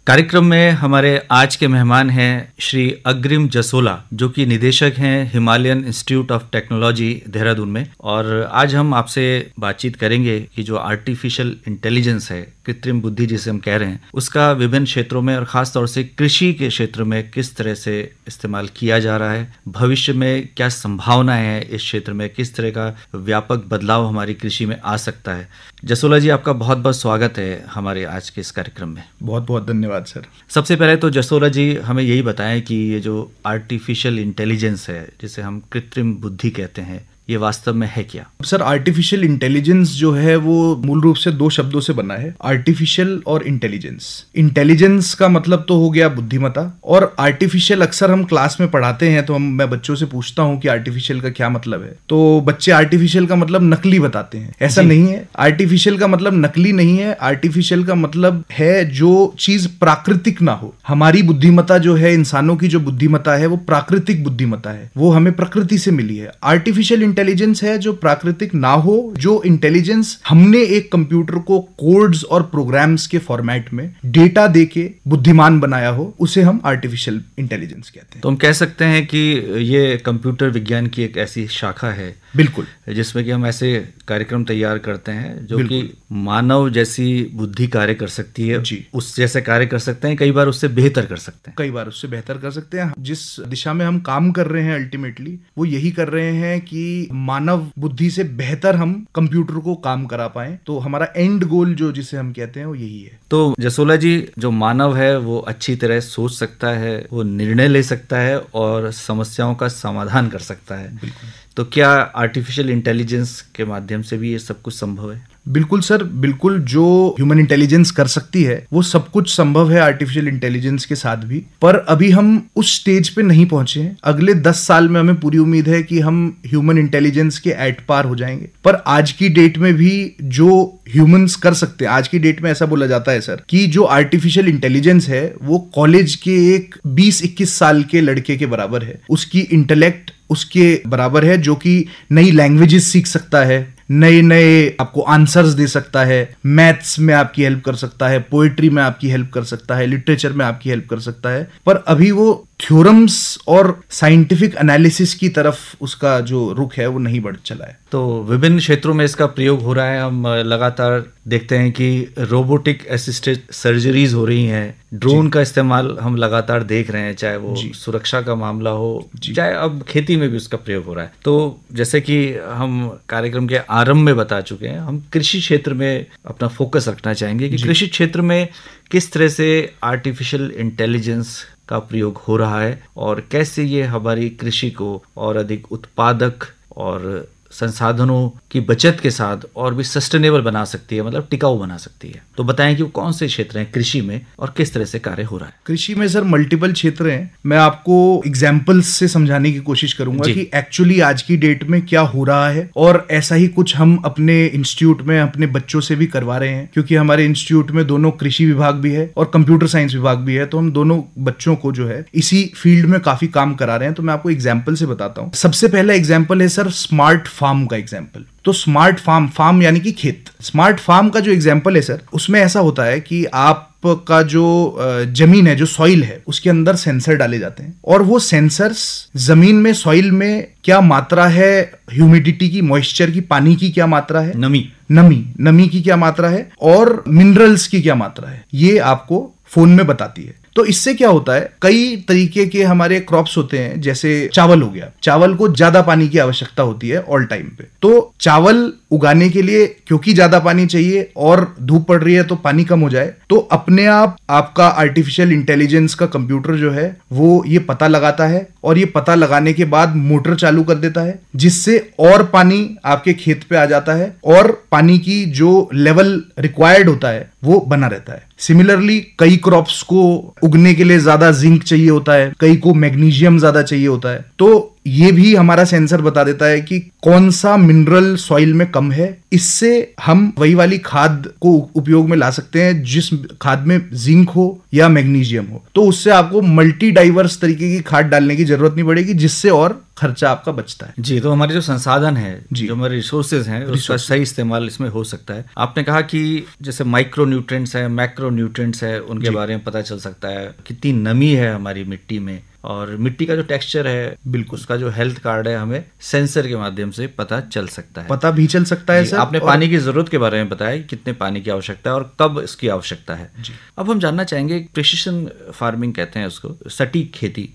कार्यक्रम में हमारे आज के मेहमान हैं श्री अग्रिम जसोला, जो कि निदेशक हैं Himalayan institute of technology Dehradun में। और आज हम आपसे बातचीत करेंगे कि जो आर्टिफिशियल इंटेलिजेंस है, कृत्रिम बुद्धि जिसे हम कह रहे हैं, उसका विभिन्न क्षेत्रों में और ख़ास तौर से कृषि के क्षेत्र में किस तरह से इस्तेमाल किया जा रहा है, भविष्य में क्या संभावनाएं हैं इस क्षेत्र में, किस तरह का व्यापक बदलाव हमारी कृषि में आ सकता है। जसोला जी, आपका बहुत बहुत स्वागत है हमारे आज के इस कार्यक्रम में। बहुत बहुत धन्यवाद सर। सबसे पहले तो जसोला जी हमें यही बताएं कि ये जो आर्टिफिशियल इंटेलिजेंस है, जिसे हम कृत्रिम बुद्धि कहते हैं, ये वास्तव में है क्या? सर, आर्टिफिशियल इंटेलिजेंस जो है वो मूल रूप से दो शब्दों से बना है, आर्टिफिशियल और इंटेलिजेंस। इंटेलिजेंस का मतलब तो हो गया बुद्धिमत्ता, और आर्टिफिशियल अक्सर हम क्लास में पढ़ाते हैं तो मैं बच्चों से पूछता हूं कि आर्टिफिशियल का क्या मतलब है, तो बच्चे आर्टिफिशियल का मतलब नकली बताते हैं। ऐसा नहीं है, आर्टिफिशियल का मतलब नकली नहीं है। आर्टिफिशियल का मतलब है जो चीज प्राकृतिक ना हो। हमारी बुद्धिमत्ता जो है, इंसानों की जो बुद्धिमत्ता है, वो प्राकृतिक बुद्धिमत्ता है, वो हमें प्रकृति से मिली है। आर्टिफिशियल इंटेलिजेंस है जो प्राकृतिक ना हो, जो इंटेलिजेंस हमने एक कंप्यूटर को कोड्स और प्रोग्राम्स के फॉर्मेट में डेटा देके बुद्धिमान बनाया हो, उसे हम आर्टिफिशियल इंटेलिजेंस कहते हैं। तो हम कह सकते हैं कि ये कंप्यूटर विज्ञान की एक ऐसी शाखा है, बिल्कुल, जिसमें कि हम ऐसे कार्यक्रम तैयार करते हैं जो कि मानव जैसी बुद्धि कार्य कर सकती है, उस जैसे कार्य कर सकते हैं, कई बार उससे बेहतर कर सकते हैं, कई बार उससे बेहतर कर सकते हैं। जिस दिशा में हम काम कर रहे हैं अल्टीमेटली वो यही कर रहे हैं कि मानव बुद्धि से बेहतर हम कंप्यूटर को काम करा पाए। तो हमारा एंड गोल जो जिसे हम कहते हैं वो यही है। तो जसोला जी, जो मानव है वो अच्छी तरह सोच सकता है, वो निर्णय ले सकता है और समस्याओं का समाधान कर सकता है। तो क्या आर्टिफिशियल इंटेलिजेंस के माध्यम से भी ये सब कुछ संभव है? बिल्कुल सर, बिल्कुल। जो ह्यूमन इंटेलिजेंस कर सकती है वो सब कुछ संभव है आर्टिफिशियल इंटेलिजेंस के साथ भी, पर अभी हम उस स्टेज पे नहीं पहुंचे हैं। अगले 10 साल में हमें पूरी उम्मीद है कि हम ह्यूमन इंटेलिजेंस के एट पार हो जाएंगे। पर आज की डेट में भी जो ह्यूमंस कर सकते हैं, आज की डेट में ऐसा बोला जाता है सर कि जो आर्टिफिशियल इंटेलिजेंस है वो कॉलेज के एक 20-21 साल के लड़के के बराबर है। उसकी इंटेलेक्ट उसके बराबर है, जो कि नई लैंग्वेजेस सीख सकता है, नए नए आपको आंसर्स दे सकता है, मैथ्स में आपकी हेल्प कर सकता है, पोएट्री में आपकी हेल्प कर सकता है, लिटरेचर में आपकी हेल्प कर सकता है। पर अभी वो थ्योरम्स और साइंटिफिक एनालिसिस की तरफ उसका जो रुख है वो नहीं बढ़ चला है। तो विभिन्न क्षेत्रों में इसका प्रयोग हो रहा है। हम लगातार देखते हैं कि रोबोटिक असिस्टेड सर्जरीज हो रही हैं, ड्रोन का इस्तेमाल हम लगातार देख रहे हैं, चाहे वो सुरक्षा का मामला हो, चाहे अब खेती में भी उसका प्रयोग हो रहा है। तो जैसे कि हम कार्यक्रम के आरंभ में बता चुके हैं, हम कृषि क्षेत्र में अपना फोकस रखना चाहेंगे कि कृषि क्षेत्र में किस तरह से आर्टिफिशियल इंटेलिजेंस का प्रयोग हो रहा है और कैसे ये हमारी कृषि को और अधिक उत्पादक और संसाधनों की बचत के साथ और भी सस्टेनेबल बना सकती है, मतलब टिकाऊ बना सकती है। तो बताएं कि वो कौन से क्षेत्र हैं कृषि में और किस तरह से कार्य हो रहा है। कृषि में सर मल्टीपल क्षेत्र हैं। मैं आपको एग्जाम्पल्स से समझाने की कोशिश करूंगा कि एक्चुअली आज की डेट में क्या हो रहा है, और ऐसा ही कुछ हम अपने इंस्टीट्यूट में अपने बच्चों से भी करवा रहे हैं, क्योंकि हमारे इंस्टीट्यूट में दोनों कृषि विभाग भी है और कंप्यूटर साइंस विभाग भी है। तो हम दोनों बच्चों को जो है इसी फील्ड में काफी काम करा रहे हैं। तो मैं आपको एग्जाम्पल से बताता हूँ। सबसे पहला एग्जाम्पल है सर स्मार्ट फार्म का एग्जाम्पल। तो स्मार्ट फार्म यानी कि खेत। स्मार्ट फार्म का जो एग्जाम्पल है सर, उसमें ऐसा होता है कि आपका जो जमीन है, जो सॉइल है, उसके अंदर सेंसर डाले जाते हैं, और वो सेंसर्स जमीन में, सॉइल में क्या मात्रा है ह्यूमिडिटी की, मॉइस्चर की, पानी की क्या मात्रा है, नमी की क्या मात्रा है, और मिनरल्स की क्या मात्रा है, ये आपको फोन में बताती है। तो इससे क्या होता है, कई तरीके के हमारे क्रॉप्स होते हैं, जैसे चावल हो गया। चावल को ज्यादा पानी की आवश्यकता होती है ऑल टाइम पे। तो चावल उगाने के लिए क्योंकि ज्यादा पानी चाहिए और धूप पड़ रही है तो पानी कम हो जाए, तो अपने आप आपका आर्टिफिशियल इंटेलिजेंस का कंप्यूटर जो है वो ये पता लगाता है, और ये पता लगाने के बाद मोटर चालू कर देता है, जिससे और पानी आपके खेत पे आ जाता है, और पानी की जो लेवल रिक्वायर्ड होता है वो बना रहता है। सिमिलरली कई क्रॉप्स को उगने के लिए ज्यादा जिंक चाहिए होता है, कई को मैग्नीशियम ज्यादा चाहिए होता है। तो ये भी हमारा सेंसर बता देता है कि कौन सा मिनरल सॉइल में कम है। इससे हम वही वाली खाद को उपयोग में ला सकते हैं जिस खाद में जिंक हो या मैग्नीशियम हो। तो उससे आपको मल्टी डाइवर्स तरीके की खाद डालने की जरूरत नहीं पड़ेगी, जिससे और खर्चा आपका बचता है। जी, तो हमारे जो संसाधन है, जो हमारे रिसोर्सेज हैं, उसका सही इस्तेमाल इसमें हो सकता है। आपने कहा कि जैसे माइक्रो न्यूट्रिएंट्स है, मैक्रो न्यूट्रिएंट्स है, उनके बारे में पता चल सकता है, कितनी नमी है हमारी मिट्टी में, और मिट्टी का जो टेक्सचर है, बिल्कुल उसका जो हेल्थ कार्ड है, हमें सेंसर के माध्यम से पता चल सकता है। पता भी चल सकता है सर। आपने पानी की जरूरत के बारे में बताया, कितने पानी की आवश्यकता है और कब इसकी आवश्यकता है। अब हम जानना चाहेंगे, प्रिसिशन फार्मिंग कहते हैं उसको, सटीक खेती,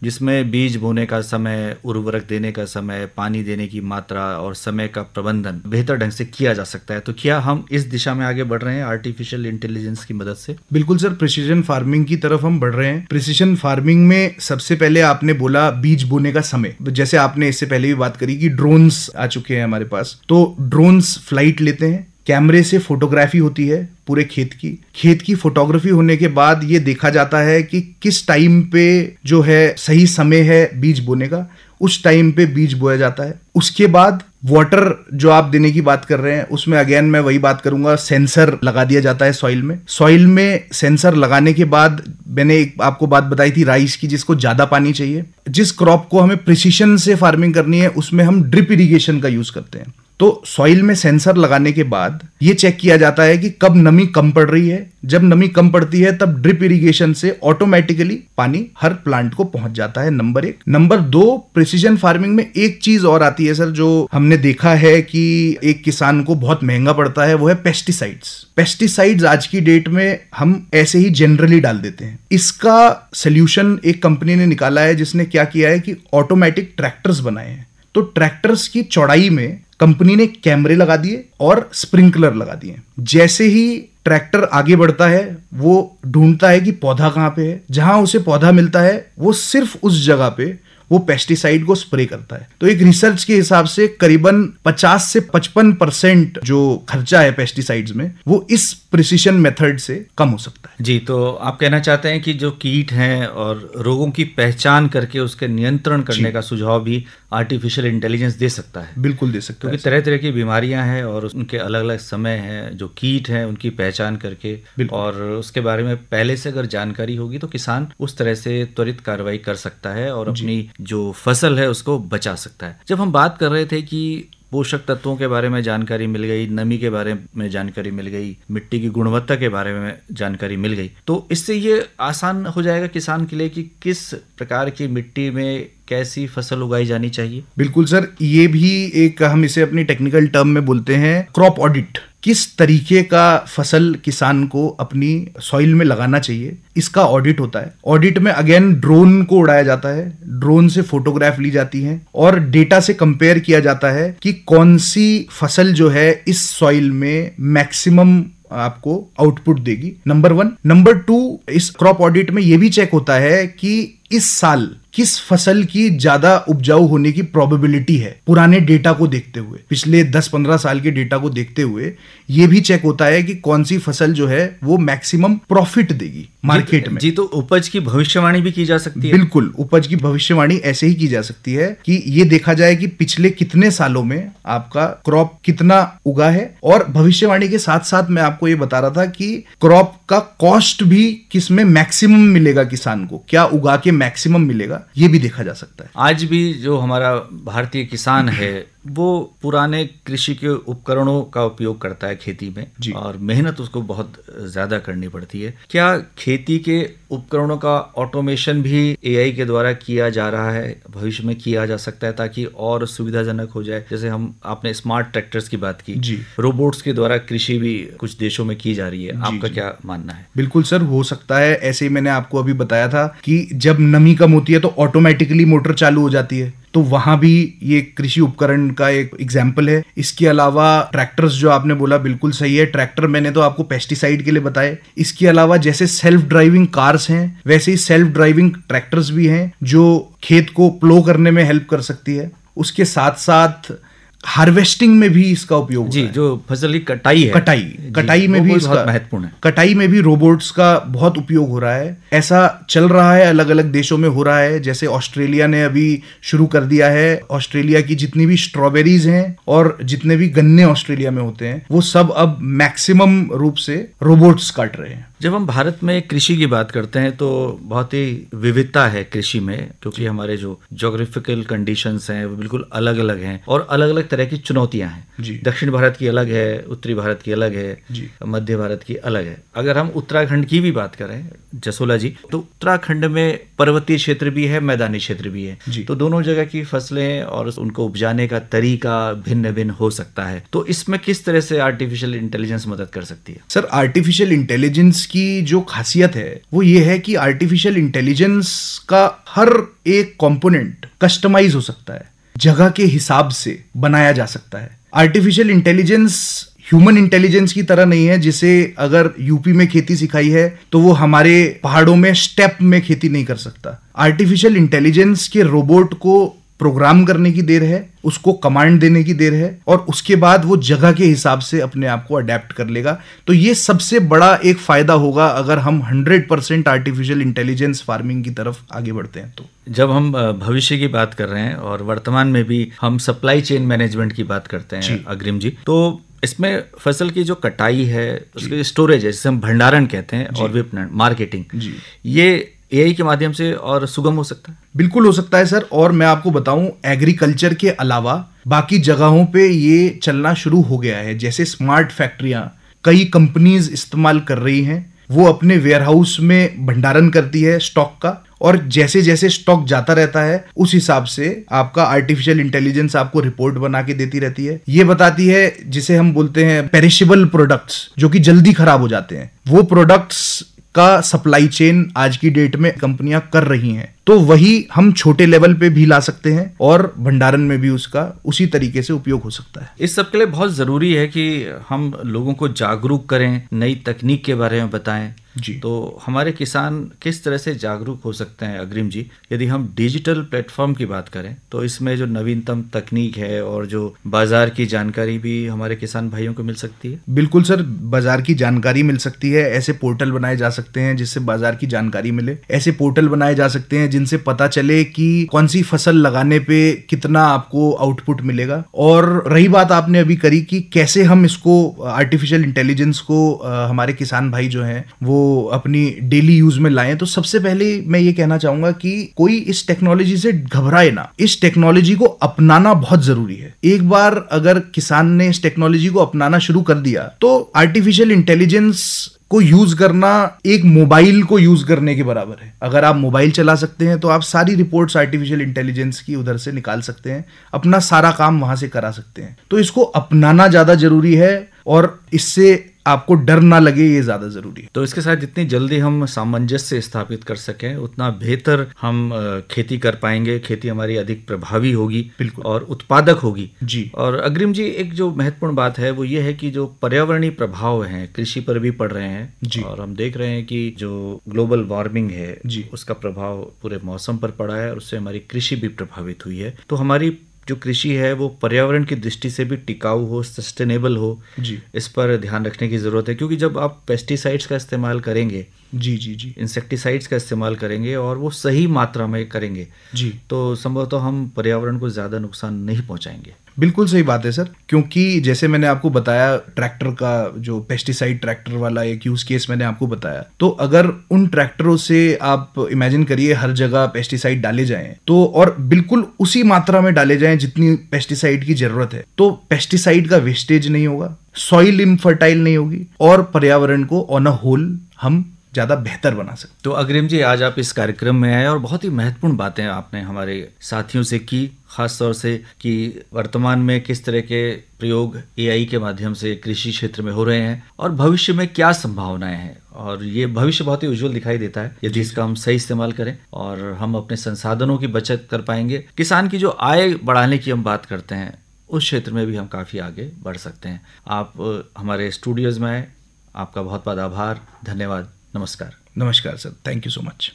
जिसमें बीज बोने का समय, उर्वरक देने का समय, पानी देने की मात्रा और समय का प्रबंधन बेहतर ढंग से किया जा सकता है। तो क्या हम इस दिशा में आगे बढ़ रहे हैं आर्टिफिशियल इंटेलिजेंस की मदद से? बिल्कुल सर, प्रिसिशन फार्मिंग की तरफ हम बढ़ रहे हैं। प्रिसिशन फार्मिंग में सबसे पहले आपने बोला बीज बोने का समय, जैसे आपने इससे पहले भी बात करी कि ड्रोन्स आ चुके हैं हमारे पास। तो ड्रोन्स फ्लाइट लेते हैं, कैमरे से फोटोग्राफी होती है पूरे खेत की फोटोग्राफी होने के बाद ये देखा जाता है कि किस टाइम पे जो है सही समय है बीज बोने का, उस टाइम पे बीज बोया जाता है। उसके बाद वाटर जो आप देने की बात कर रहे हैं, उसमें अगेन मैं वही बात करूंगा, सेंसर लगा दिया जाता है सॉइल में सेंसर लगाने के बाद मैंने एक आपको बात बताई थी राइस की, जिसको ज्यादा पानी चाहिए। जिस क्रॉप को हमें प्रिसिशन से फार्मिंग करनी है उसमें हम ड्रिप इरिगेशन का यूज करते हैं। तो सॉइल में सेंसर लगाने के बाद ये चेक किया जाता है कि कब नमी कम पड़ रही है। जब नमी कम पड़ती है तब ड्रिप इरिगेशन से ऑटोमेटिकली पानी हर प्लांट को पहुंच जाता है, नंबर 1। नंबर 2, प्रिसिजन फार्मिंग में एक चीज और आती है सर, जो हमने देखा है कि एक किसान को बहुत महंगा पड़ता है, वो है पेस्टिसाइड्स आज की डेट में हम ऐसे ही जनरली डाल देते हैं। इसका सोल्यूशन एक कंपनी ने निकाला है, जिसने क्या किया है कि ऑटोमेटिक ट्रैक्टर्स बनाए हैं। तो ट्रैक्टर्स की चौड़ाई में कंपनी ने कैमरे लगा दिए और स्प्रिंकलर लगा दिए। जैसे ही ट्रैक्टर आगे बढ़ता है, वो ढूंढता है कि पौधा कहां पे है, जहां उसे पौधा मिलता है वो सिर्फ उस जगह पे वो पेस्टिसाइड को स्प्रे करता है। तो एक रिसर्च के हिसाब से करीबन 50 से 55% जो खर्चा है पेस्टिसाइड्स में, वो इस प्रिसिशन मेथड से कम हो सकता है। जी, तो आप कहना चाहते हैं कि जो कीट हैं और रोगों की पहचान करके उसके नियंत्रण करने का सुझाव भी आर्टिफिशियल इंटेलिजेंस दे सकता है? बिल्कुल दे सकता है, क्योंकि तरह तरह की बीमारियां हैं और उनके अलग अलग समय हैं, जो कीट हैं उनकी पहचान करके और उसके बारे में पहले से अगर जानकारी होगी तो किसान उस तरह से त्वरित कार्रवाई कर सकता है और अपनी जो फसल है उसको बचा सकता है। जब हम बात कर रहे थे कि पोषक तत्वों के बारे में जानकारी मिल गई, नमी के बारे में जानकारी मिल गई, मिट्टी की गुणवत्ता के बारे में जानकारी मिल गई, तो इससे ये आसान हो जाएगा किसान के लिए कि किस प्रकार की मिट्टी में कैसी फसल उगाई जानी चाहिए। बिल्कुल सर, ये भी एक हम इसे अपनी टेक्निकल टर्म में बोलते हैं क्रॉप ऑडिट। किस तरीके का फसल किसान को अपनी सॉइल में लगाना चाहिए, इसका ऑडिट होता है। ऑडिट में अगेन ड्रोन को उड़ाया जाता है, ड्रोन से फोटोग्राफ ली जाती है और डेटा से कंपेयर किया जाता है कि कौन सी फसल जो है इस सॉइल में मैक्सिमम आपको आउटपुट देगी, नंबर 1। नंबर 2, इस क्रॉप ऑडिट में यह भी चेक होता है कि इस साल किस फसल की ज्यादा उपजाऊ होने की प्रोबेबिलिटी है। पुराने डेटा को देखते हुए, पिछले 10-15 साल के डेटा को देखते हुए ये भी चेक होता है कि कौन सी फसल जो है वो मैक्सिमम प्रॉफिट देगी मार्केट में। जी, तो उपज की भविष्यवाणी भी की जा सकती है? बिल्कुल, उपज की भविष्यवाणी ऐसे ही की जा सकती है कि ये देखा जाए कि पिछले कितने सालों में आपका क्रॉप कितना उगा है, और भविष्यवाणी के साथ साथ मैं आपको ये बता रहा था कि क्रॉप का कॉस्ट भी किस में मैक्सिमम मिलेगा किसान को, क्या उगा के मैक्सिमम मिलेगा, ये भी देखा जा सकता है। आज भी जो हमारा भारतीय किसान है वो पुराने कृषि के उपकरणों का उपयोग करता है खेती में, और मेहनत उसको बहुत ज्यादा करनी पड़ती है। क्या खेती के उपकरणों का ऑटोमेशन भी एआई के द्वारा किया जा रहा है, भविष्य में किया जा सकता है ताकि और सुविधाजनक हो जाए? जैसे आपने स्मार्ट ट्रैक्टर्स की बात की, रोबोट्स के द्वारा कृषि भी कुछ देशों में की जा रही है, आपका क्या मानना है? बिल्कुल सर, हो सकता है। ऐसे ही मैंने आपको अभी बताया था कि जब नमी कम होती है तो ऑटोमेटिकली मोटर चालू हो जाती है, तो वहां भी ये कृषि उपकरण का एक एग्जाम्पल है। इसके अलावा ट्रैक्टर्स जो आपने बोला बिल्कुल सही है, ट्रैक्टर मैंने तो आपको पेस्टिसाइड के लिए बताए। इसके अलावा जैसे सेल्फ ड्राइविंग कार्स हैं, वैसे ही सेल्फ ड्राइविंग ट्रैक्टर्स भी हैं जो खेत को प्लो करने में हेल्प कर सकती है। उसके साथ साथ हार्वेस्टिंग में भी इसका उपयोग जी, जो फसल की कटाई है, कटाई में भी इसका महत्वपूर्ण है। कटाई में भी रोबोट्स का बहुत उपयोग हो रहा है। ऐसा चल रहा है, अलग अलग देशों में हो रहा है। जैसे ऑस्ट्रेलिया ने अभी शुरू कर दिया है। ऑस्ट्रेलिया की जितनी भी स्ट्रॉबेरीज हैं और जितने भी गन्ने ऑस्ट्रेलिया में होते हैं, वो सब अब मैक्सिमम रूप से रोबोट्स काट रहे हैं। जब हम भारत में कृषि की बात करते हैं तो बहुत ही विविधता है कृषि में, क्योंकि हमारे जो ज्योग्राफिकल कंडीशंस हैं वो बिल्कुल अलग अलग हैं और अलग अलग तरह की चुनौतियां हैं। दक्षिण भारत की अलग है, उत्तरी भारत की अलग है, मध्य भारत की अलग है। अगर हम उत्तराखंड की भी बात करें, जसोला जी, तो उत्तराखंड में पर्वतीय क्षेत्र भी है, मैदानी क्षेत्र भी है, तो दोनों जगह की फसलें और उनको उपजाने का तरीका भिन्न भिन्न हो सकता है। तो इसमें किस तरह से आर्टिफिशियल इंटेलिजेंस मदद कर सकती है? सर, आर्टिफिशियल इंटेलिजेंस की जो खासियत है वो ये है कि आर्टिफिशियल इंटेलिजेंस का हर एक कंपोनेंट कस्टमाइज हो सकता है, जगह के हिसाब से बनाया जा सकता है। आर्टिफिशियल इंटेलिजेंस ह्यूमन इंटेलिजेंस की तरह नहीं है, जिसे अगर यूपी में खेती सिखाई है तो वो हमारे पहाड़ों में स्टेप में खेती नहीं कर सकता। आर्टिफिशियल इंटेलिजेंस के रोबोट को प्रोग्राम करने की देर है, उसको कमांड देने की देर है, और उसके बाद वो जगह के हिसाब से अपने आप को अडेप्ट कर लेगा। तो ये सबसे बड़ा एक फायदा होगा अगर हम 100% आर्टिफिशियल इंटेलिजेंस फार्मिंग की तरफ आगे बढ़ते हैं। तो जब हम भविष्य की बात कर रहे हैं और वर्तमान में भी हम सप्लाई चेन मैनेजमेंट की बात करते हैं अग्रिम जी, तो इसमें फसल की जो कटाई है, उसके स्टोरेज है, जिसे हम भंडारण कहते हैं, और विपणन, मार्केटिंग, ये एआई के माध्यम से और सुगम हो सकता है? बिल्कुल हो सकता है सर। और मैं आपको बताऊं, एग्रीकल्चर के अलावा बाकी जगहों पे ये चलना शुरू हो गया है। जैसे स्मार्ट फैक्ट्रियां कई कंपनीज इस्तेमाल कर रही हैं, वो अपने वेयरहाउस में भंडारण करती है स्टॉक का, और जैसे जैसे स्टॉक जाता रहता है उस हिसाब से आपका आर्टिफिशियल इंटेलिजेंस आपको रिपोर्ट बना के देती रहती है। ये बताती है, जिसे हम बोलते हैं पेरिशेबल प्रोडक्ट्स, जो कि जल्दी खराब हो जाते हैं, वो प्रोडक्ट्स का सप्लाई चेन आज की डेट में कंपनियां कर रही हैं। तो वही हम छोटे लेवल पे भी ला सकते हैं और भंडारण में भी उसका उसी तरीके से उपयोग हो सकता है। इस सब के लिए बहुत जरूरी है कि हम लोगों को जागरूक करें, नई तकनीक के बारे में बताएं जी। तो हमारे किसान किस तरह से जागरूक हो सकते हैं अग्रिम जी? यदि हम डिजिटल प्लेटफॉर्म की बात करें तो इसमें जो नवीनतम तकनीक है और जो बाजार की जानकारी भी हमारे किसान भाइयों को मिल सकती है। बिल्कुल सर, बाजार की जानकारी मिल सकती है। ऐसे पोर्टल बनाए जा सकते हैं जिससे बाजार की जानकारी मिले। ऐसे पोर्टल बनाए जा सकते हैं जिनसे पता चले कि कौन सी फसल लगाने पे कितना आपको आउटपुट मिलेगा। और रही बात आपने अभी करी कि कैसे हम इसको आर्टिफिशियल इंटेलिजेंस को हमारे किसान भाई जो हैं वो अपनी डेली यूज में लाएं, तो सबसे पहले मैं ये कहना चाहूंगा कि कोई इस टेक्नोलॉजी से घबराए ना। इस टेक्नोलॉजी को अपनाना बहुत जरूरी है। एक बार अगर किसान ने इस टेक्नोलॉजी को अपनाना शुरू कर दिया तो आर्टिफिशियल इंटेलिजेंस को यूज करना एक मोबाइल को यूज करने के बराबर है। अगर आप मोबाइल चला सकते हैं तो आप सारी रिपोर्ट्स आर्टिफिशियल इंटेलिजेंस की उधर से निकाल सकते हैं, अपना सारा काम वहां से करा सकते हैं। तो इसको अपनाना ज्यादा जरूरी है और इससे आपको डर ना लगे, ये ज्यादा जरूरी है। तो इसके साथ जितनी जल्दी हम सामंजस्य स्थापित कर सकें उतना बेहतर हम खेती कर पाएंगे। खेती हमारी अधिक प्रभावी होगी, बिल्कुल, और उत्पादक होगी जी। और अग्रिम जी, एक जो महत्वपूर्ण बात है वो ये है कि जो पर्यावरणीय प्रभाव हैं कृषि पर भी पड़ रहे हैं जी। और हम देख रहे हैं कि जो ग्लोबल वार्मिंग है जी, उसका प्रभाव पूरे मौसम पर पड़ा है और उससे हमारी कृषि भी प्रभावित हुई है। तो हमारी जो कृषि है वो पर्यावरण की दृष्टि से भी टिकाऊ हो, सस्टेनेबल हो जी, इस पर ध्यान रखने की जरूरत है। क्योंकि जब आप पेस्टिसाइड्स का इस्तेमाल करेंगे जी, इंसेक्टिसाइड्स का इस्तेमाल करेंगे और वो सही मात्रा में करेंगे जी, तो संभवतः हम पर्यावरण को ज्यादा नुकसान नहीं पहुंचाएंगे। बिल्कुल सही बात है सर, क्योंकि जैसे मैंने आपको बताया ट्रैक्टर का जो पेस्टिसाइड ट्रैक्टर वाला एक यूज केस मैंने आपको बताया, तो अगर उन ट्रैक्टरों से आप इमेजिन करिए हर जगह पेस्टिसाइड डाले जाएं तो, और बिल्कुल उसी मात्रा में डाले जाएं जितनी पेस्टिसाइड की जरूरत है, तो पेस्टिसाइड का वेस्टेज नहीं होगा, सॉइल इनफर्टाइल नहीं होगी और पर्यावरण को ऑन अ होल हम ज्यादा बेहतर बना सकते। तो अग्रिम जी, आज आप इस कार्यक्रम में आए और बहुत ही महत्वपूर्ण बातें आपने हमारे साथियों से की, खास तौर से कि वर्तमान में किस तरह के प्रयोग एआई के माध्यम से कृषि क्षेत्र में हो रहे हैं और भविष्य में क्या संभावनाएं हैं। और ये भविष्य बहुत ही उज्जवल दिखाई देता है यदि इसका हम सही इस्तेमाल करें और हम अपने संसाधनों की बचत कर पाएंगे। किसान की जो आय बढ़ाने की हम बात करते हैं उस क्षेत्र में भी हम काफ़ी आगे बढ़ सकते हैं। आप हमारे स्टूडियोज़ में आए, आपका बहुत बहुत आभार, धन्यवाद, नमस्कार। नमस्कार sir, thank you so much.